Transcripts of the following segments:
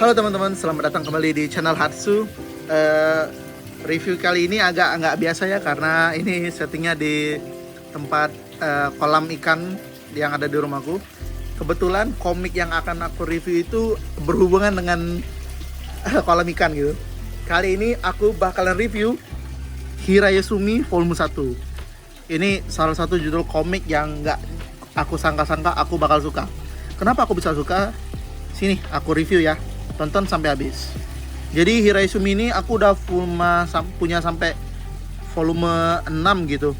Halo teman-teman, selamat datang kembali di channel Hatsu. Review kali ini agak nggak biasa ya, karena ini settingnya di tempat kolam ikan yang ada di rumahku. Kebetulan komik yang akan aku review itu berhubungan dengan kolam ikan gitu. Kali ini aku bakalan review Hiraisumi Volume 1. Ini salah satu judul komik yang nggak aku sangka-sangka aku bakal suka. Kenapa aku bisa suka? Sini aku review ya, tonton sampai habis. Jadi Hiraisumi ini aku udah punya sampai volume 6 gitu.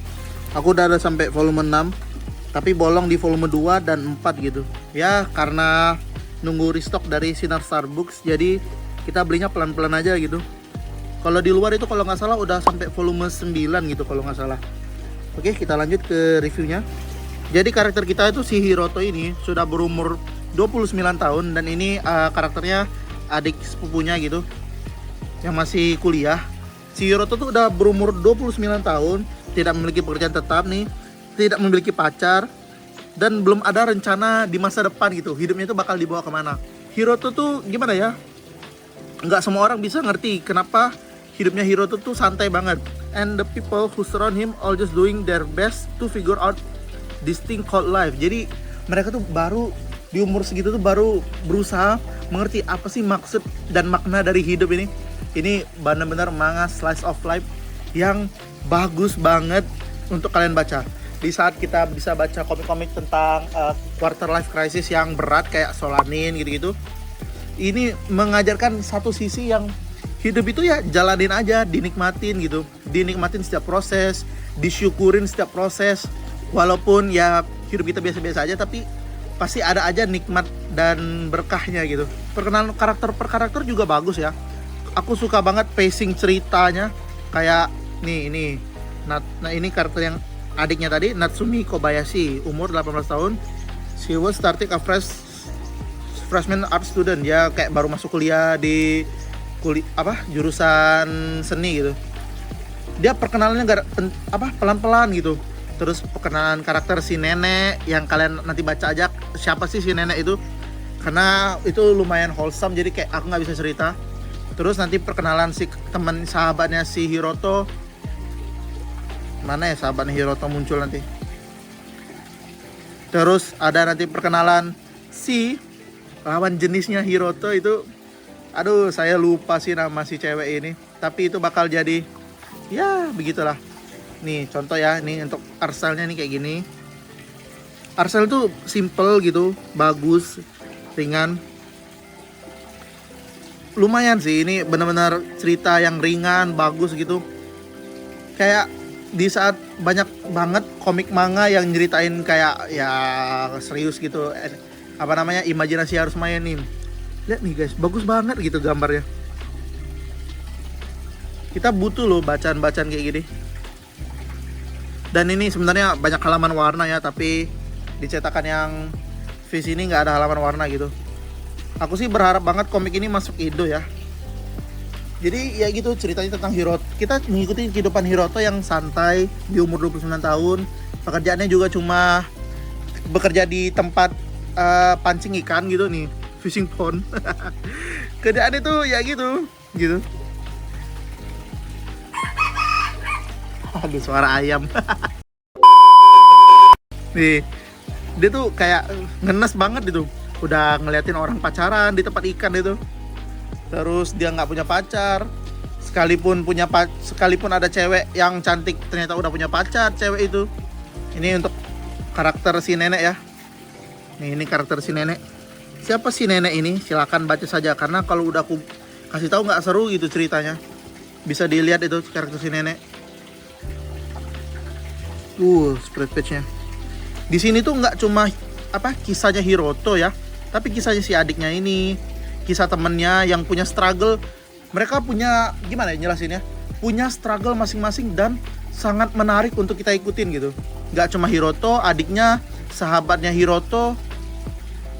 Aku udah ada sampai volume 6, tapi bolong di volume 2 dan 4 gitu. Ya karena nunggu restock dari Sinar Star Books, jadi kita belinya pelan-pelan aja gitu. Kalau di luar itu kalau nggak salah udah sampai volume 9 gitu kalau nggak salah. Oke, kita lanjut ke reviewnya. Jadi karakter kita itu si Hiroto ini sudah berumur 29 tahun, dan ini karakternya adik sepupunya gitu yang masih kuliah. Si Hiroto tuh udah berumur 29 tahun, tidak memiliki pekerjaan tetap nih, tidak memiliki pacar, dan belum ada rencana di masa depan gitu. Hidupnya itu bakal dibawa kemana. Hiroto tuh gimana ya? Nggak semua orang bisa ngerti kenapa hidupnya Hiroto tuh santai banget. And the people who surround him all just doing their best to figure out this thing called life. Jadi mereka tuh baru di umur segitu tuh baru berusaha mengerti apa sih maksud dan makna dari hidup ini. Ini benar-benar manga slice of life yang bagus banget untuk kalian baca. Di saat kita bisa baca komik-komik tentang quarter life crisis yang berat kayak Solanin gitu-gitu, ini mengajarkan satu sisi yang hidup itu ya jalanin aja, dinikmatin gitu. Dinikmatin setiap proses, disyukurin setiap proses. Walaupun ya hidup kita biasa-biasa aja, tapi pasti ada aja nikmat dan berkahnya gitu. Perkenalan karakter per karakter juga bagus ya. Aku suka banget pacing ceritanya. Kayak nih. Nah ini karakter yang adiknya tadi, Natsumi Kobayashi, umur 18 tahun. She was starting a freshman art student. Ya kayak baru masuk kuliah di jurusan seni gitu. Dia perkenalannya pelan-pelan gitu. Terus perkenalan karakter si nenek yang kalian nanti baca aja siapa sih si nenek itu, karena itu lumayan wholesome, jadi kayak aku nggak bisa cerita. Terus nanti perkenalan si teman sahabatnya si Hiroto. Mana ya sahabatnya Hiroto muncul nanti. Terus ada nanti perkenalan si lawan jenisnya Hiroto itu. Aduh, saya lupa sih nama si cewek ini, tapi itu bakal jadi ya begitulah. Nih contoh ya, nih untuk artstyle-nya nih kayak gini. Artstyle tuh simple gitu, bagus, ringan. Lumayan sih, ini benar-benar cerita yang ringan, bagus gitu. Kayak di saat banyak banget komik manga yang nyeritain kayak ya serius gitu, imajinasi harus main nih. Lihat nih guys, bagus banget gitu gambarnya. Kita butuh loh bacaan-bacaan kayak gini. Dan ini sebenarnya banyak halaman warna ya, tapi dicetakan yang Viz ini nggak ada halaman warna gitu. Aku sih berharap banget komik ini masuk Indo ya. Jadi ya gitu ceritanya tentang Hiroto. Kita mengikuti kehidupan Hiroto yang santai di umur 29 tahun. Pekerjaannya juga cuma bekerja di tempat pancing ikan gitu nih, fishing pond. Kerjaan itu ya gitu. Aduh, suara ayam. Nih, dia tuh kayak ngenes banget gitu. Udah ngeliatin orang pacaran di tempat ikan itu. Terus dia nggak punya pacar. Sekalipun ada cewek yang cantik, ternyata udah punya pacar cewek itu. Ini untuk karakter si nenek ya. Nih, ini karakter si nenek. Siapa si nenek ini? Silakan baca saja, karena kalau udah aku kasih tahu nggak seru gitu ceritanya. Bisa dilihat itu karakter si nenek. Spread page-nya. Di sini tuh nggak cuma kisahnya Hiroto ya, tapi kisahnya si adiknya ini, kisah temennya yang punya struggle. Mereka punya gimana ya jelasinnya? Punya struggle masing-masing dan sangat menarik untuk kita ikutin gitu. Nggak cuma Hiroto, adiknya, sahabatnya Hiroto,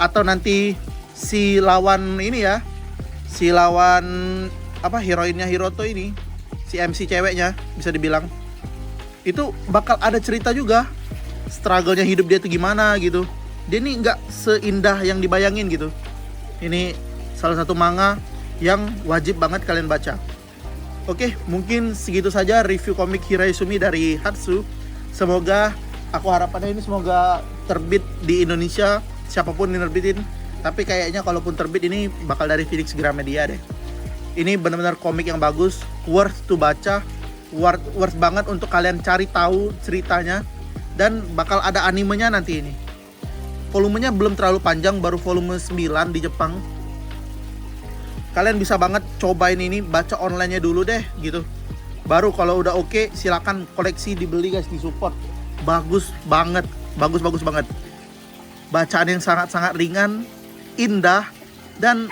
atau nanti si lawan ini ya, si lawan heroinnya Hiroto ini, si MC ceweknya bisa dibilang. Itu bakal ada cerita juga, struggle-nya hidup dia tuh gimana gitu. Dia ini nggak seindah yang dibayangin gitu. Ini salah satu manga yang wajib banget kalian baca. Oke, mungkin segitu saja review komik Hiraizumi dari Hatsu. Semoga, aku harapannya ini semoga terbit di Indonesia, siapapun yang nerbitin. Tapi kayaknya kalaupun terbit ini bakal dari Phoenix Gramedia deh. Ini benar-benar komik yang bagus, worth to baca, worth banget untuk kalian cari tahu ceritanya. Dan bakal ada animenya nanti ini. Volumenya belum terlalu panjang, baru volume 9 di Jepang. Kalian bisa banget cobain ini, baca online-nya dulu deh gitu. Baru kalau udah oke, silakan koleksi, dibeli guys, disupport. Bagus banget, bagus banget. Bacaan yang sangat-sangat ringan, indah, dan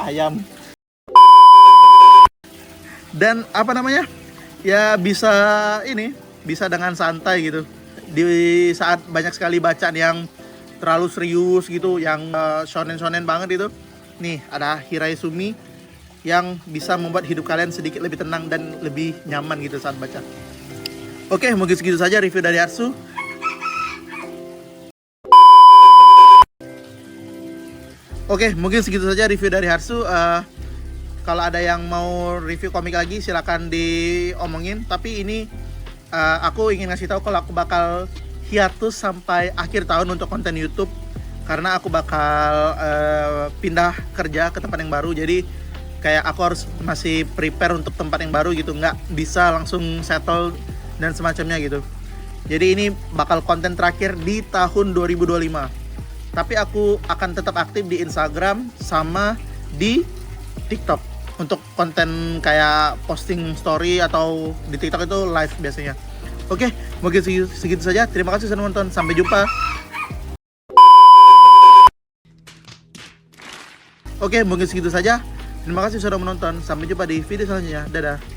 ayam. Dan apa namanya? Ya bisa ini, bisa dengan santai gitu. Di saat banyak sekali bacaan yang terlalu serius gitu, yang shonen banget itu. Nih, ada Hiraizumi yang bisa membuat hidup kalian sedikit lebih tenang dan lebih nyaman gitu saat baca. Oke, mungkin segitu saja review dari Hatsu. Kalau ada yang mau review komik lagi silahkan diomongin. Tapi ini aku ingin ngasih tahu kalau aku bakal hiatus sampai akhir tahun untuk konten YouTube. Karena aku bakal pindah kerja ke tempat yang baru. Jadi kayak aku harus masih prepare untuk tempat yang baru gitu. Nggak bisa langsung settle dan semacamnya gitu. Jadi ini bakal konten terakhir di tahun 2025. Tapi aku akan tetap aktif di Instagram sama di TikTok. Untuk konten kayak posting story atau di TikTok itu live biasanya. Oke, mungkin segitu saja. Terima kasih sudah menonton. Sampai jumpa. Oke, mungkin segitu saja. Terima kasih sudah menonton. Sampai jumpa di video selanjutnya. Dadah.